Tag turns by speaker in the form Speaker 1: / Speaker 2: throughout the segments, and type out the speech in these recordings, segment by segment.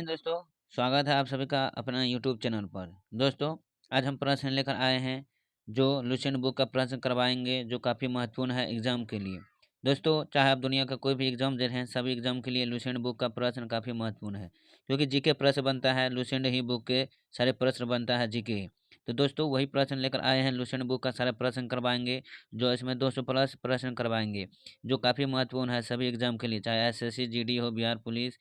Speaker 1: दोस्तों, स्वागत है आप सभी का अपना यूट्यूब चैनल पर। दोस्तों, आज हम प्रश्न लेकर आए हैं जो लुसेंट बुक का प्रश्न करवाएंगे जो काफ़ी महत्वपूर्ण है एग्जाम के लिए। दोस्तों, चाहे आप दुनिया का कोई भी एग्जाम दे रहे हैं, सभी एग्जाम के लिए लुसेंट बुक का प्रश्न काफ़ी महत्वपूर्ण है, क्योंकि जीके प्रश्न बनता है लुसेंट ही बुक के सारे प्रश्न बनता है जीके ही। तो दोस्तों, वही प्रश्न लेकर आए हैं, लुसेंट बुक का सारे प्रश्न करवाएंगे, जो इसमें 200 प्लस प्रश्न करवाएंगे, जो काफ़ी महत्वपूर्ण है सभी एग्जाम के लिए, चाहे एसएससी, जीडी हो, बिहार पुलिस,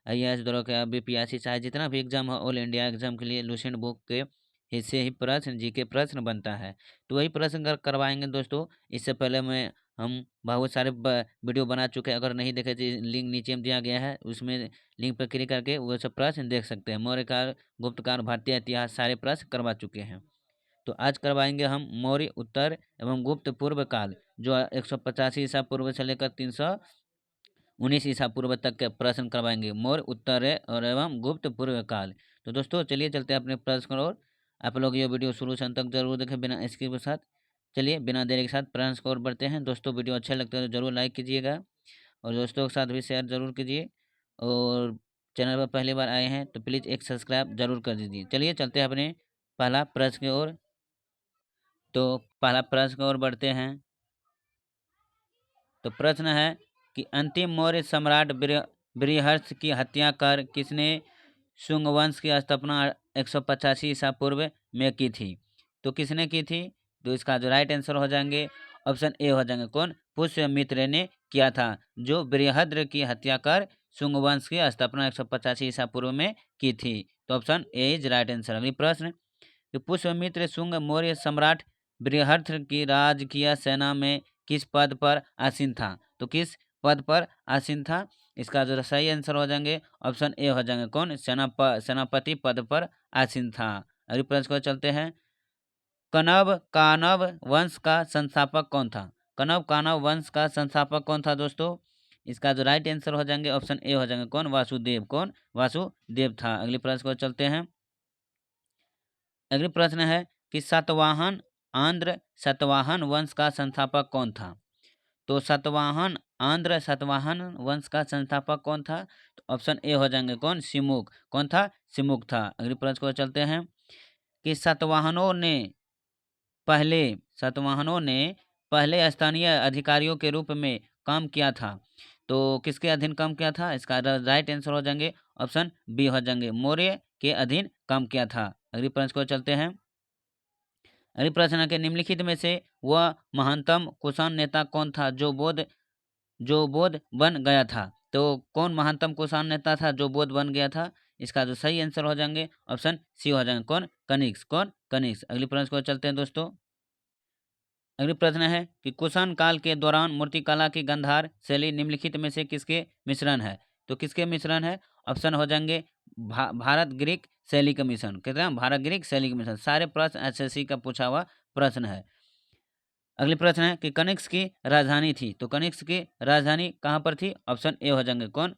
Speaker 1: आईएएस दौरा का, बीपीएससी, चाहे जितना भी एग्जाम हो, ऑल इंडिया एग्जाम के लिए लुसेंट बुक के हिस्से ही प्रश्न जीके प्रश्न बनता है। तो वही प्रश्न करवाएंगे दोस्तों। इससे पहले मैं हम बहुत सारे वीडियो बना चुके हैं, अगर नहीं देखे तो लिंक नीचे में दिया गया है, उसमें लिंक पर क्लिक करके वो सब प्रश्न देख सकते हैं। मौर्य काल, गुप्त काल, भारतीय इतिहास सारे प्रश्न करवा चुके हैं। तो आज करवाएंगे हम मौर्य उत्तर एवं गुप्त पूर्व काल, जो 185 ईसा पूर्व से लेकर 319 ईसा पूर्व तक के प्रश्न करवाएंगे, मौर्य उत्तर और एवं गुप्त पूर्व काल। तो दोस्तों, चलिए चलते हैं अपने प्रश्न की ओर। आप लोग ये वीडियो शुरू से अंत तक जरूर देखें बिना स्किप के साथ। चलिए बिना देरी के साथ प्रश्न की ओर बढ़ते हैं। दोस्तों, वीडियो अच्छा लगता है तो जरूर लाइक कीजिएगा और दोस्तों के साथ भी शेयर जरूर कीजिए, और चैनल पर पहली बार आए हैं तो प्लीज़ एक सब्सक्राइब जरूर कर दीजिए। चलिए चलते हैं अपने पहला प्रश्न की ओर। तो पहला प्रश्न की ओर बढ़ते हैं। तो प्रश्न है कि अंतिम मौर्य सम्राट बृहस्पति की हत्या कर किसने शुंग वंश की स्थापना 185 ईसा पूर्व में की थी? तो किसने की थी? तो इसका जो राइट आंसर हो जाएंगे ऑप्शन ए हो जाएंगे, कौन? पुष्यमित्र ने किया था, जो बृहद्र की हत्या कर शुंग वंश की स्थापना 185 ईसा पूर्व में की थी। तो option A is right answer. अगली प्रश्न, कि पुष्यमित्र शुंग मौर्य सम्राट बृहद्र की राजकीय सेना में किस पद पर आसीन था? तो किस पद पर आसीन था? इसका जो सही आंसर हो जाएंगे ऑप्शन ए हो जाएंगे, कौन? सेनापति पद पर आसीन था। अगले प्रश्न को चलते हैं। कनव कानव वंश का संस्थापक कौन था? कनव कानव वंश का संस्थापक कौन था दोस्तों? इसका जो राइट आंसर हो जाएंगे ऑप्शन ए हो जाएंगे, कौन? वासुदेव, कौन? वासुदेव था। अगले प्रश्न को चलते हैं। अगले प्रश्न है कि सातवाहन आंध्र सातवाहन वंश का संस्थापक कौन था? तो सातवाहन वंश का संस्थापक कौन था? तो ऑप्शन ए हो जाएंगे, कौन? सिमुक, कौन था? सिमुक था। अगले प्रश्न को चलते हैं कि पहले सातवाहनों ने पहले स्थानीय अधिकारियों के रूप में काम किया था, तो किसके अधीन काम किया था? इसका राइट आंसर हो जाएंगे ऑप्शन बी हो जाएंगे, मौर्य के अधीन काम किया था। अगले प्रश्न को चलते हैं। अगले प्रश्न है कि निम्नलिखित में से वह महानतम कुषाण नेता कौन था जो बौद्ध बन गया था? तो कौन महानतम कुषाण नेता था जो बौद्ध बन गया था? इसका जो सही आंसर हो जाएंगे ऑप्शन सी हो जाएंगे, कौन? कनिष्क, कौन? कनिष्क। अगले प्रश्न को चलते हैं दोस्तों। अगले प्रश्न है कि कुषाण काल के दौरान मूर्तिकला की गांधार शैली निम्नलिखित में से किसके मिश्रण है? तो किसके मिश्रण है? ऑप्शन हो जाएंगे भारत ग्रीक शैली का मिश्रण। कहते हैं भारत ग्रीक शैली का मिश्रण। सारे प्रश्न एसएससी का पूछा हुआ प्रश्न है। अगले प्रश्न है कि कनिष्क की राजधानी थी, तो कनिष्क की राजधानी कहाँ पर थी? ऑप्शन ए हो जाएंगे, कौन?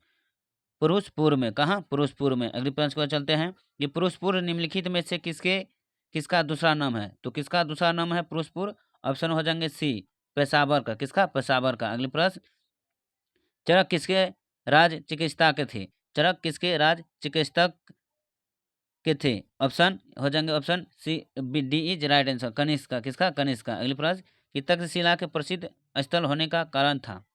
Speaker 1: पुरुषपुर में। कहाँ? पुरुषपुर में। अगले प्रश्न को चलते हैं कि पुरुषपुर निम्नलिखित में से किसका दूसरा नाम है? तो किसका दूसरा नाम है पुरुषपुर? ऑप्शन हो जाएंगे सी, पेशावर का। किसका? पेशावर का। अगले प्रश्न, चरक किसके राज चिकित्सा के थे? चरक किसके राज चिकित्सक के थे? ऑप्शन हो जाएंगे option C, B, D is right answer, Kanishka का। किसका? कनिष्क का। अगले प्रश्न, कि तक्षशिला के प्रसिद्ध स्थल होने का कारण था?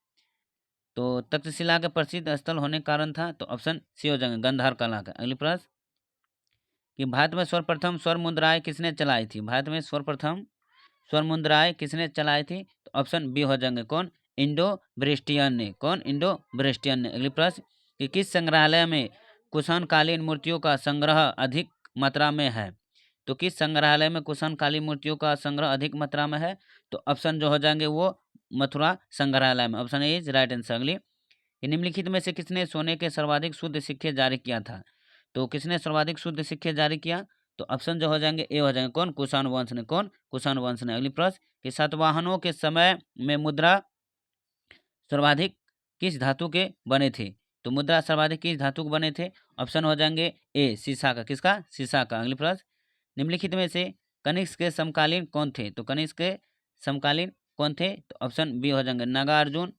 Speaker 1: तो तक्षशिला के प्रसिद्ध स्थल होने का कारण था, तो ऑप्शन सी हो जाएंगे, गंधार कला का। अगले प्रश्न, कि भारत में सर्वप्रथम स्वर्ण मुद्राएं किसने चलाई थी? भारत में सर्वप्रथम स्वर्ण मुद्राएं किसने चलाई थी? तो ऑप्शन बी हो जाएंगे, कौन? इंडो ब्रिस्टियन ने। कौन? इंडो ब्रिस्टियन ने। अगले प्रश्न, कि किस संग्रहालय में कुषाणकालीन मूर्तियों का संग्रह अधिक मात्रा में है? तो किस संग्रहालय में कुषाणकालीन मूर्तियों का संग्रह अधिक मात्रा में है? तो ऑप्शन जो हो जाएंगे वो मथुरा संग्रहालय में। Option A is right answer. अगली, कि निम्नलिखित में से किसने सोने के सर्वाधिक शुद्ध सिक्के जारी किया था? तो किसने सर्वाधिक शुद्ध सिक्के जारी किया? तो ऑप्शन जो हो जाएंगे ए हो जाएंगे, कौन? कुषाण वंश ने। कौन? कुषाण वंश ने। अगली प्रश्न, कि सातवाहनों के समय में मुद्रा सर्वाधिक किस धातु के बने थे? तो मुद्रा सर्वाधिक किस धातु के बने थे? ऑप्शन हो जाएंगे ए, शीशा का। किसका? शीशा का। अगली प्रश्न, निम्नलिखित में से कनिष्क के समकालीन कौन थे? तो कनिष्क के समकालीन कौन थे? तो ऑप्शन बी हो जाएंगे, नागार्जुन,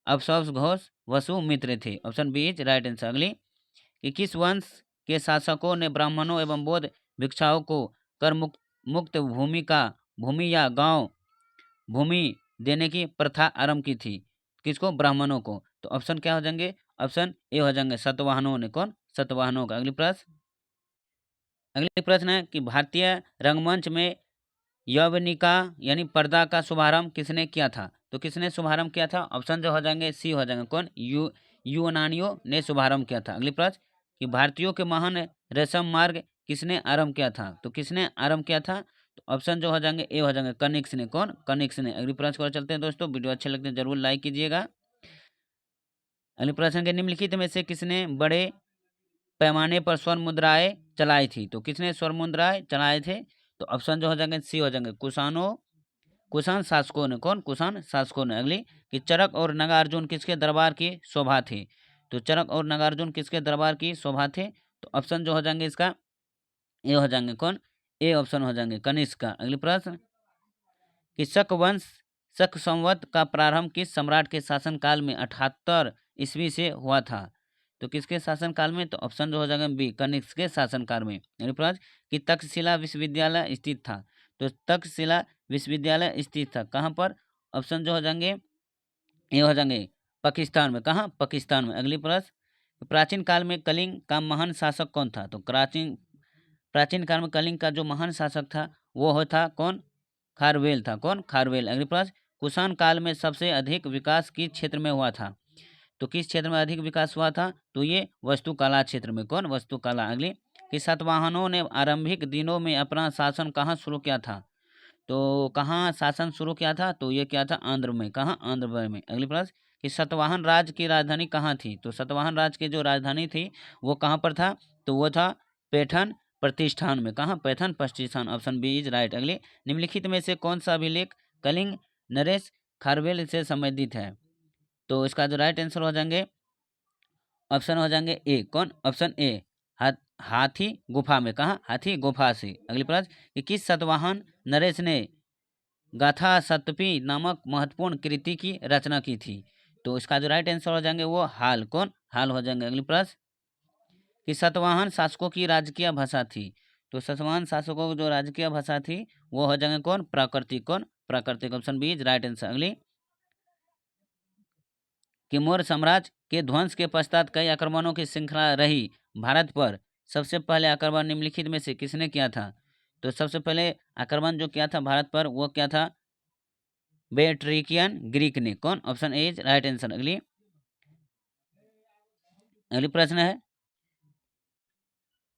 Speaker 1: अवशोष घोष, वसु मित्र थे। Option B is right answer. अगली, कि किस वंश के शासकों ने ब्राह्मणों एवं बौद्ध भिक्षुओं को कर मुक्त भूमि या गांव भूमि देने की प्रथा आरंभ की थी? किसको? ब्राह्मणों को। तो ऑप्शन क्या हो जाएंगे? ऑप्शन ए हो जाएंगे सतवाहनों ने। कौन? सतवाहनों का। अगली प्रश्न है कि भारतीय रंगमंच में यवनिका यानी पर्दा का शुभारंभ किसने किया था? तो किसने शुभारंभ किया था? ऑप्शन जो हो जाएंगे सी हो जाएंगे। कौन? यूनानियों ने शुभारंभ किया था। अगली प्रश्न कि भारतीयों के महान रेशम मार्ग किसने आरंभ किया था? तो किसने आरंभ किया था? तो ऑप्शन जो हो जाएंगे ए हो जाएंगे कनिष्क ने। कौन? कनिष्क ने। अगली प्रश्न को चलते हैं दोस्तों। वीडियो अच्छे लगते हैं जरूर लाइक कीजिएगा। अगले प्रश्न के निम्नलिखित में से किसने बड़े पैमाने पर स्वर्ण मुद्राएं चलाई थी? तो किसने स्वर्ण मुद्राएं चलाए थे? तो ऑप्शन जो हो जाएंगे सी हो जाएंगे कुषाण शासकों ने। कौन? कुषाण शासकों ने। अगली कि चरक और नागार्जुन किसके दरबार की शोभा थी? तो चरक और नागार्जुन किसके दरबार की शोभा थे? तो ऑप्शन जो हो जाएंगे इसका ए हो जाएंगे। कौन? ए ऑप्शन हो जाएंगे कनिष्क का। अगली प्रश्न कि शक संवत का प्रारंभ किस सम्राट के शासनकाल में 78 ईस्वी से हुआ था? तो किसके शासनकाल में? तो ऑप्शन जो हो जाएगा बी कनिष्क के शासनकाल में। अगली प्रश्न कि तक्षशिला विश्वविद्यालय स्थित था? तो तक्षशिला विश्वविद्यालय स्थित था कहाँ पर? ऑप्शन जो हो जाएंगे ये हो जाएंगे पाकिस्तान में। कहाँ? पाकिस्तान में। अगली प्रश्न प्राचीन काल में कलिंग का महान शासक कौन था? तो प्राचीन काल में कलिंग का जो महान शासक था वो हो था कौन? खारवेल था। कौन? खारवेल। अगली प्रश्न कुषाण काल में सबसे अधिक विकास किस क्षेत्र में हुआ था? तो किस क्षेत्र में अधिक विकास हुआ था? तो ये वस्तुकला क्षेत्र में। कौन? वस्तुकला। अगली कि सातवाहनों ने आरंभिक दिनों में अपना शासन कहाँ शुरू किया था? तो कहाँ शासन शुरू किया था? तो ये किया था आंध्र में। कहाँ? आंध्र में। अगली प्रश्न कि सतवाहन राज्य की राजधानी कहाँ थी? तो सतवाहन राज्य की जो राजधानी थी वो कहाँ पर था? तो वो था पैठन प्रतिष्ठान में। कहाँ? Paithan Pratishthan. Option B is right. अगली निम्नलिखित में से कौन सा अभिलेख कलिंग नरेश खारवेल से संबंधित है? तो इसका जो राइट आंसर हो जाएंगे ऑप्शन हो जाएंगे ए। कौन? ऑप्शन ए हाथी गुफा में। कहाँ? हाथी गुफा से। अगली प्रश्न कि किस सतवाहन नरेश ने गाथा सतपी नामक महत्वपूर्ण कृति की रचना की थी? तो इसका जो राइट आंसर हो जाएंगे वो हाल। कौन? हाल हो जाएंगे। अगली प्रश्न कि सतवाहन शासकों की राजकीय भाषा थी? तो सतवाहन शासकों की जो राजकीय भाषा थी वो हो जाएंगे कौन? प्राकृतिक। कौन? प्राकृतिक। Option B is right answer. अगली कि मौर्य साम्राज्य के ध्वंस के पश्चात कई आक्रमणों की श्रृंखला रही भारत पर सबसे पहले आक्रमण निम्नलिखित में से किसने किया था? तो सबसे पहले आक्रमण जो किया था भारत पर वो क्या था? बेट्रिकियन ग्रीक ने। कौन? Option A is right answer. अगली प्रश्न है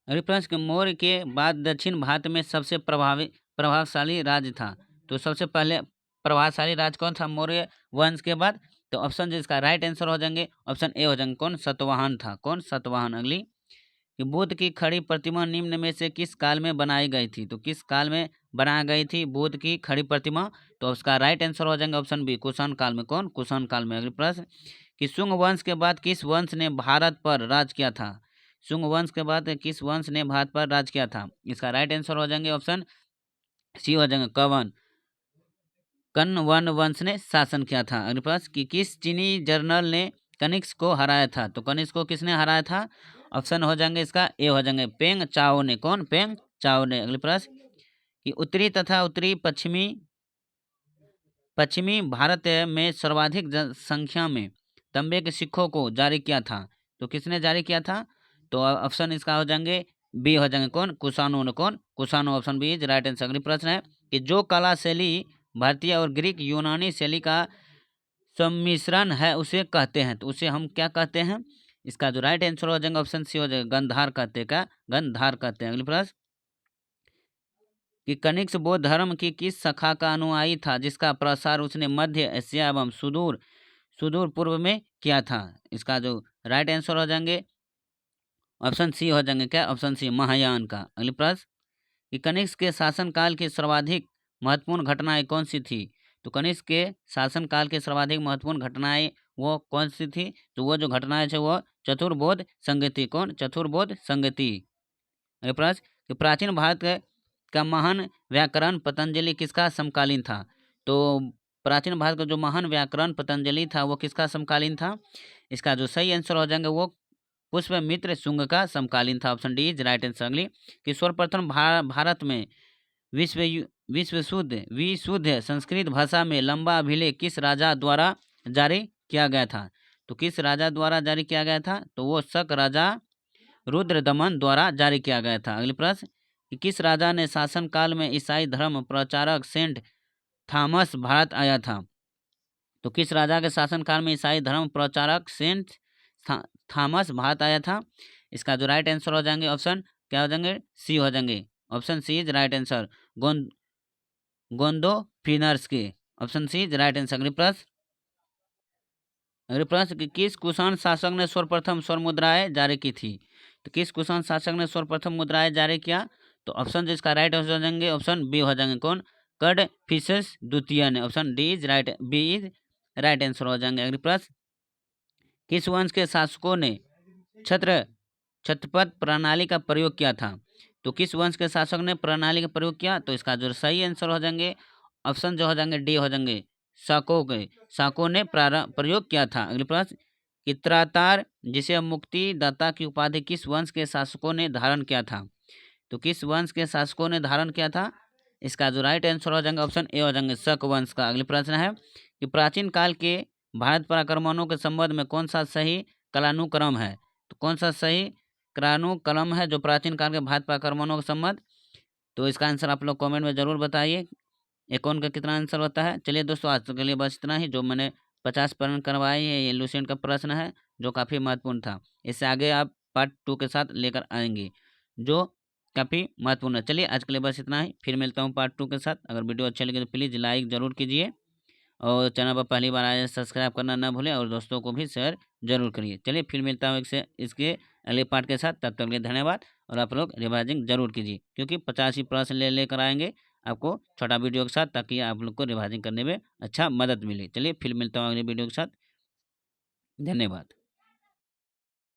Speaker 1: अगली प्रश्न कि मौर्य के बाद दक्षिण भारत में सबसे प्रभावशाली राज्य था? तो सबसे पहले प्रभावशाली राज्य कौन था मौर्य वंश के बाद? तो ऑप्शन जिसका राइट आंसर हो जाएंगे ऑप्शन ए हो जाएंगे। कौन? सतवाहन था। कौन? सतवाहन। अगली कि बुद्ध की खड़ी प्रतिमा निम्न में से किस काल में बनाई गई थी? तो किस काल में बनाई गई थी बुद्ध की खड़ी प्रतिमा? तो उसका राइट आंसर हो जाएंगे ऑप्शन बी कुषाण काल में। कौन? कुषाण काल में। अगली प्रश्न कि शुंग वंश के बाद किस वंश ने भारत पर राज किया था? शुंग वंश के बाद किस वंश ने भारत पर राज किया था? इसका राइट आंसर हो जाएंगे ऑप्शन सी हो जाएंगे कर्ण वन वंश ने शासन किया था। अगले प्रश्न कि किस चीनी जर्नल ने कनिष्क को हराया था? तो कनिष्क को किसने हराया था? ऑप्शन हो जाएंगे इसका ए हो जाएंगे पेंग चाओ ने। कौन? पेंग चाओ ने। अगले प्रश्न कि उत्तरी तथा उत्तरी पश्चिमी भारत में सर्वाधिक संख्या में तांबे के सिक्कों को जारी किया था? तो किसने जारी किया था? तो ऑप्शन इसका हो जाएंगे बी हो जाएंगे। कौन? कुषाणों ने। कौन? कुषाणों। Option B is right answer. अगली प्रश्न है कि जो कला शैली भारतीय और ग्रीक यूनानी शैली का सम्मिश्रण है उसे कहते हैं? तो उसे हम क्या कहते हैं? इसका जो राइट आंसर हो जाएगा ऑप्शन सी हो जाएगा गंधार कहते हैं। क्या? गंधार कहते हैं। अगली प्रश्न कि कनिष्क बौद्ध धर्म की किस शाखा का अनुयायी था जिसका प्रसार उसने मध्य एशिया एवं सुदूर सुदूर पूर्व में किया था? इसका जो राइट आंसर हो जाएंगे ऑप्शन सी हो जाएंगे। क्या? ऑप्शन सी महायान का। अगली प्रश्न कि कनिष्क के शासनकाल की सर्वाधिक महत्वपूर्ण घटनाएं कौन सी थी? तो कनिष्क के शासनकाल की सर्वाधिक महत्वपूर्ण घटनाएं वो कौन सी थी? तो वो जो घटनाएं थे वो चतुर्बोध संगति। कौन? चतुर्बोध संगति। अगले प्रश्न कि प्राचीन भारत का महान व्याकरण पतंजलि किसका समकालीन था? तो प्राचीन भारत का जो महान व्याकरण पतंजलि था वो किसका समकालीन था? इसका जो सही आंसर हो जाएंगे वो पुष्यमित्र शुंग का समकालीन था। Option D is right answer. अगली कि सर्वप्रथम भारत में विशुद्ध संस्कृत भाषा में लंबा अभिलेख किस राजा द्वारा जारी किया गया था? तो किस राजा द्वारा जारी किया गया था? तो वो शक राजा रुद्रदमन द्वारा जारी किया गया था। अगले प्रश्न कि किस राजा ने शासन काल में ईसाई धर्म प्रचारक सेंट थॉमस भारत आया था? तो किस राजा के शासनकाल में ईसाई धर्म प्रचारक सेंट थॉमस भारत आया था? इसका जो राइट आंसर हो जाएंगे ऑप्शन क्या हो जाएंगे? सी हो जाएंगे। Option C is right answer. Gondophares के। Option C is right answer. अगले प्रश्न कि किस कुषाण शासक ने सर्वप्रथम स्वर्ण मुद्राएं जारी की थी? तो किस कुषाण शासक ने सर्वप्रथम मुद्राएं जारी किया? तो ऑप्शन जिसका राइट हो जाएंगे ऑप्शन बी हो जाएंगे। कौन? कडफिसेस द्वितीय ने। Option D is right, B is right answer हो जाएंगे। अगले प्रश्न किस वंश के शासकों ने छत्रपद प्रणाली का प्रयोग किया था? तो किस वंश के शासक ने प्रणाली का प्रयोग किया? तो इसका जो सही आंसर हो जाएंगे ऑप्शन जो हो जाएंगे डी हो जाएंगे। शाकों ने प्रयोग किया था। अगले प्रश्न कि त्रातार जिसे मुक्तिदाता की उपाधि किस वंश के शासकों ने धारण किया था? तो किस वंश के शासकों ने धारण किया था? इसका जो राइट आंसर हो जाएंगे ऑप्शन ए हो जाएंगे, शक वंश का। अगले प्रश्न है कि प्राचीन काल के भारत पर आक्रमणों के संबंध में कौन सा सही कालानुक्रम है? तो कौन सा सही कालानुक्रम है जो प्राचीन काल के भारत पर आक्रमणों के संबंध? तो इसका आंसर आप लोग कमेंट में जरूर बताइए। कौन का कितना आंसर होता है। चलिए दोस्तों आज के लिए बस इतना ही। जो मैंने 50 प्रश्न करवाए हैं ये लुसेंट का प्रश्न है जो काफ़ी महत्वपूर्ण था। इससे आगे आप पार्ट 2 के साथ लेकर आएंगे जो काफ़ी महत्वपूर्ण है। चलिए आज के लिए बस इतना ही, फिर मिलता हूँ पार्ट 2 के साथ। अगर वीडियो अच्छे लगे तो प्लीज़ लाइक ज़रूर कीजिए और चैनल पर पहली बार आए सब्सक्राइब करना ना भूलें और दोस्तों को भी शेयर जरूर करिए। चलिए फिर मिलता हूँ इसके अगले पार्ट के साथ। तब तक के लिए धन्यवाद और आप लोग रिवाइजिंग जरूर कीजिए क्योंकि 50 ही प्रश्न लेकर आएंगे आपको छोटा वीडियो के साथ ताकि आप लोग को रिवाइजिंग करने में अच्छा मदद मिले। चलिए फिर मिलता हूँ अगले वीडियो के साथ। धन्यवाद।